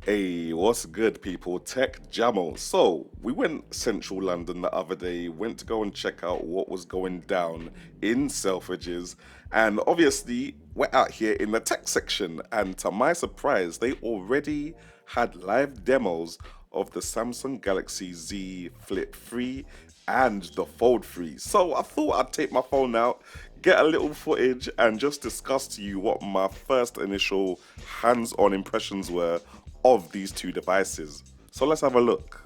Hey, what's good, people? Tech Jamo. So, we went central London the other day, went to go and check out what was going down in Selfridges, and obviously, we're out here in the tech section. And to my surprise, they already had live demos of the Samsung Galaxy Z Flip 3 and the Fold 3. So, I thought I'd take my phone out, get a little footage, and just discuss to you what my first initial hands on impressions were of these two devices. So let's have a look.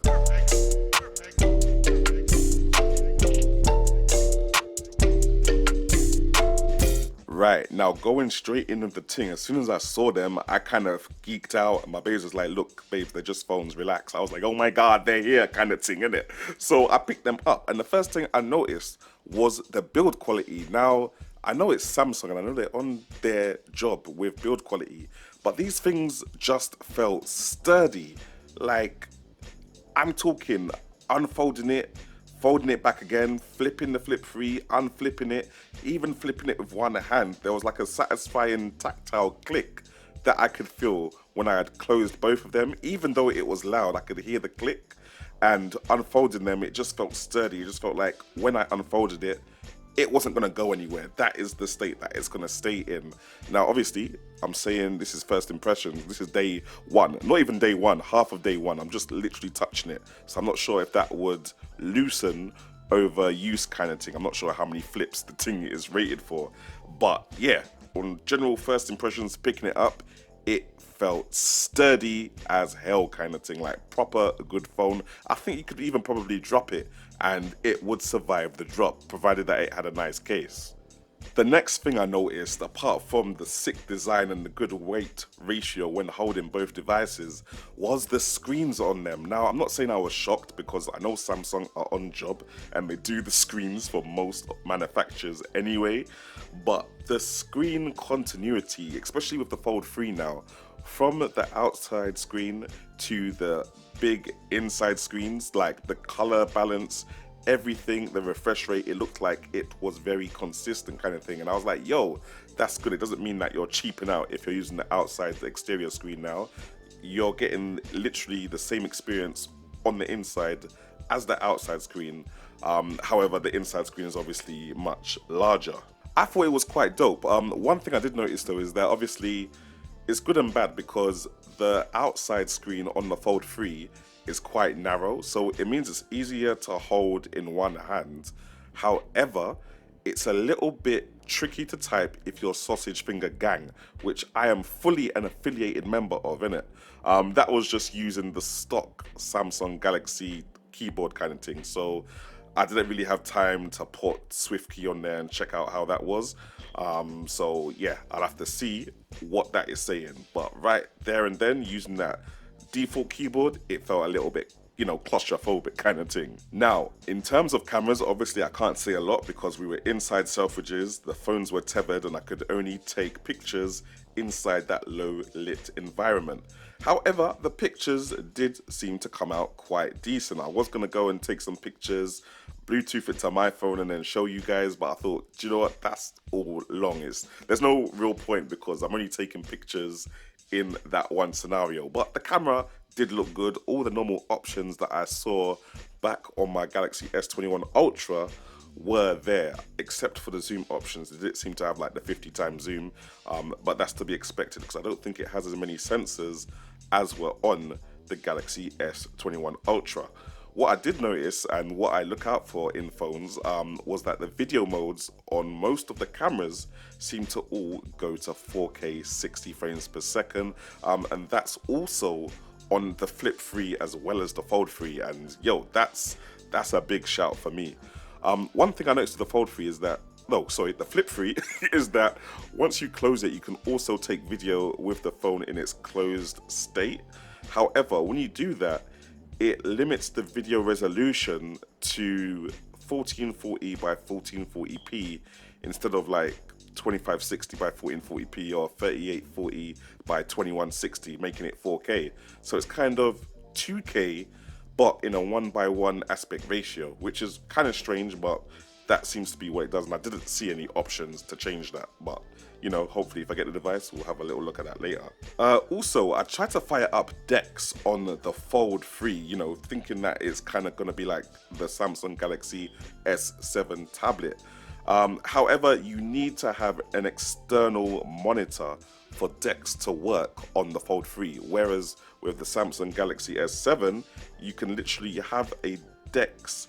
Right, now going straight in with the thing, as soon as I saw them, I kind of geeked out. And my babes was like, look, babes, they're just phones, relax. I was like, oh my God, they're here, kind of thing, innit? So I picked them up, and the first thing I noticed was the build quality. Now, I know it's Samsung, and I know they're on their job with build quality, but these things just felt sturdy. Like, I'm talking unfolding it, folding it back again, flipping the flip free, unflipping it, even flipping it with one hand. There was like a satisfying tactile click that I could feel when I had closed both of them. Even though it was loud, I could hear the click. And unfolding them, it just felt sturdy. It just felt like when I unfolded it, it wasn't going to go anywhere. That is the state that it's going to stay in. Now, obviously, I'm saying this is first impressions. This is day one. Not even day one, half of day one. I'm just literally touching it. So I'm not sure if that would loosen over use kind of thing. I'm not sure how many flips the thing is rated for. But yeah, on general first impressions, picking it up, it felt sturdy as hell kind of thing, like proper good phone. I think you could even probably drop it and it would survive the drop, provided that it had a nice case. The next thing I noticed, apart from the sick design and the good weight ratio when holding both devices, was the screens on them. Now, I'm not saying I was shocked because I know Samsung are on job and they do the screens for most manufacturers anyway, but the screen continuity, especially with the Fold 3 now, from the outside screen to the big inside screens, like the color balance, everything, the refresh rate, it looked like it was very consistent kind of thing. And I was like, yo, that's good. It doesn't mean that you're cheaping out if you're using the outside, the exterior screen now. You're getting literally the same experience on the inside as the outside screen. However, the inside screen is obviously much larger. I thought it was quite dope. One thing I did notice though is that obviously it's good and bad because the outside screen on the Fold 3 is quite narrow, so it means it's easier to hold in one hand. However, it's a little bit tricky to type if you're sausage finger gang, which I am fully an affiliated member of, innit? That was just using the stock Samsung Galaxy keyboard kind of thing. So I didn't really have time to put SwiftKey on there and check out how that was. So yeah, I'll have to see what that is saying. But right there and then, using that default keyboard, it felt a little bit, claustrophobic kind of thing. Now, in terms of cameras, obviously I can't say a lot because we were inside Selfridges, the phones were tethered, and I could only take pictures inside that low lit environment. However, the pictures did seem to come out quite decent. I was gonna go and take some pictures, Bluetooth it to my phone and then show you guys, but I thought, do you know what, that's all long. There's no real point because I'm only taking pictures in that one scenario. But the camera did look good. All the normal options that I saw back on my Galaxy S21 Ultra were there, except for the zoom options. It did seem to have like the 50 times zoom, but that's to be expected because I don't think it has as many sensors as were on the Galaxy S21 Ultra. What I did notice and what I look out for in phones was that the video modes on most of the cameras seem to all go to 4K 60 frames per second, and that's also on the Flip 3 as well as the Fold 3, and yo, that's a big shout for me. One thing I noticed with the Fold 3 is that, no, sorry, the Flip 3 is that once you close it, you can also take video with the phone in its closed state. However, when you do that, it limits the video resolution to 1440 by 1440p instead of like 2560 by 1440p or 3840 by 2160, making it 4K. So it's kind of 2K, but in a 1:1 aspect ratio, which is kind of strange, but that seems to be what it does. And I didn't see any options to change that. But you know, hopefully if I get the device, we'll have a little look at that later. Also, I tried to fire up Dex on the Fold 3, you know, thinking that it's kind of going to be like the Samsung Galaxy S7 tablet. However, you need to have an external monitor for Dex to work on the Fold 3, whereas with the Samsung Galaxy S7, you can literally have a Dex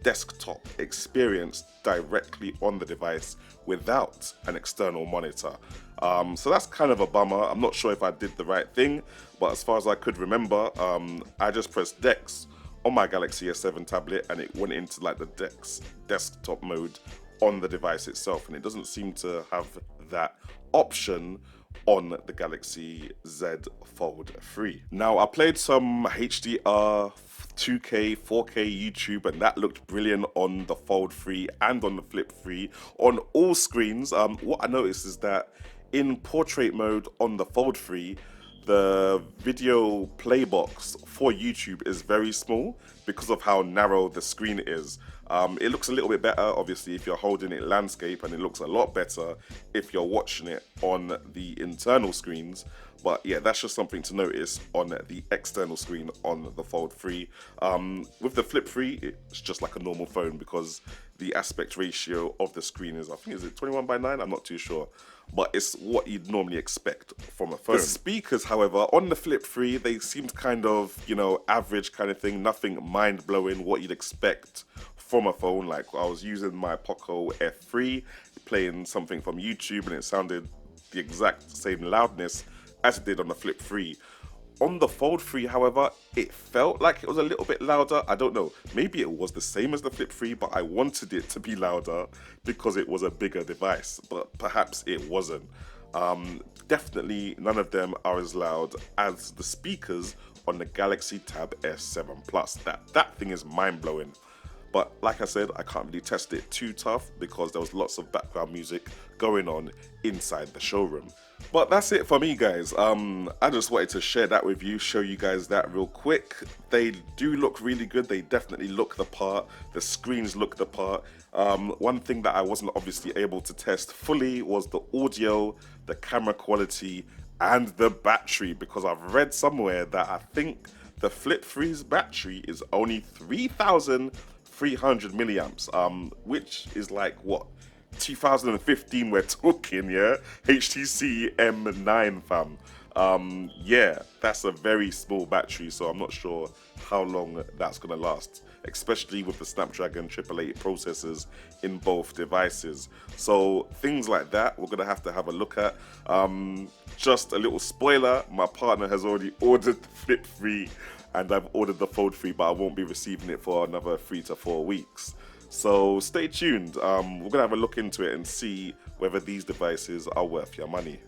desktop experience directly on the device without an external monitor. So that's kind of a bummer. I'm not sure if I did the right thing, but as far as I could remember, I just pressed Dex on my Galaxy S7 tablet and it went into like the Dex desktop mode on the device itself, and it doesn't seem to have that option on the Galaxy Z Fold 3. Now, I played some HDR 2K, 4K YouTube, and that looked brilliant on the Fold 3 and on the Flip 3 on all screens. What I noticed is that in portrait mode on the Fold 3, the video play box for YouTube is very small because of how narrow the screen is. It looks a little bit better, obviously, if you're holding it landscape, and it looks a lot better if you're watching it on the internal screens. But yeah, that's just something to notice on the external screen on the Fold 3. With the Flip 3, it's just like a normal phone because the aspect ratio of the screen is, I think, is it 21:9? I'm not too sure. But it's what you'd normally expect from a phone. The speakers, however, on the Flip 3, they seemed kind of, you know, average kind of thing, nothing mind-blowing, what you'd expect from a phone. Like, I was using my Poco F3, playing something from YouTube, and it sounded the exact same loudness as it did on the Flip 3. On the Fold 3, however, it felt like it was a little bit louder. I don't know, maybe it was the same as the Flip 3, but I wanted it to be louder because it was a bigger device, but perhaps it wasn't. Definitely none of them are as loud as the speakers on the Galaxy Tab S7 Plus. That thing is mind-blowing. But like I said, I can't really test it too tough because there was lots of background music going on inside the showroom. But that's it for me, guys. I just wanted to share that with you, show you guys that real quick. They do look really good. They definitely look the part. The screens look the part. One thing that I wasn't obviously able to test fully was the audio, the camera quality, and the battery, because I've read somewhere that I think the Flip 3's battery is only 3,300 milliamps, which is like, what, 2015 we're talking, yeah? HTC M9, fam. Yeah, that's a very small battery, so I'm not sure how long that's gonna last, especially with the Snapdragon 888 processors in both devices. So things like that we're gonna have to have a look at. Just a little spoiler, my partner has already ordered the Flip 3 and I've ordered the Fold 3, but I won't be receiving it for another 3 to 4 weeks. So stay tuned. We're gonna have a look into it and see whether these devices are worth your money.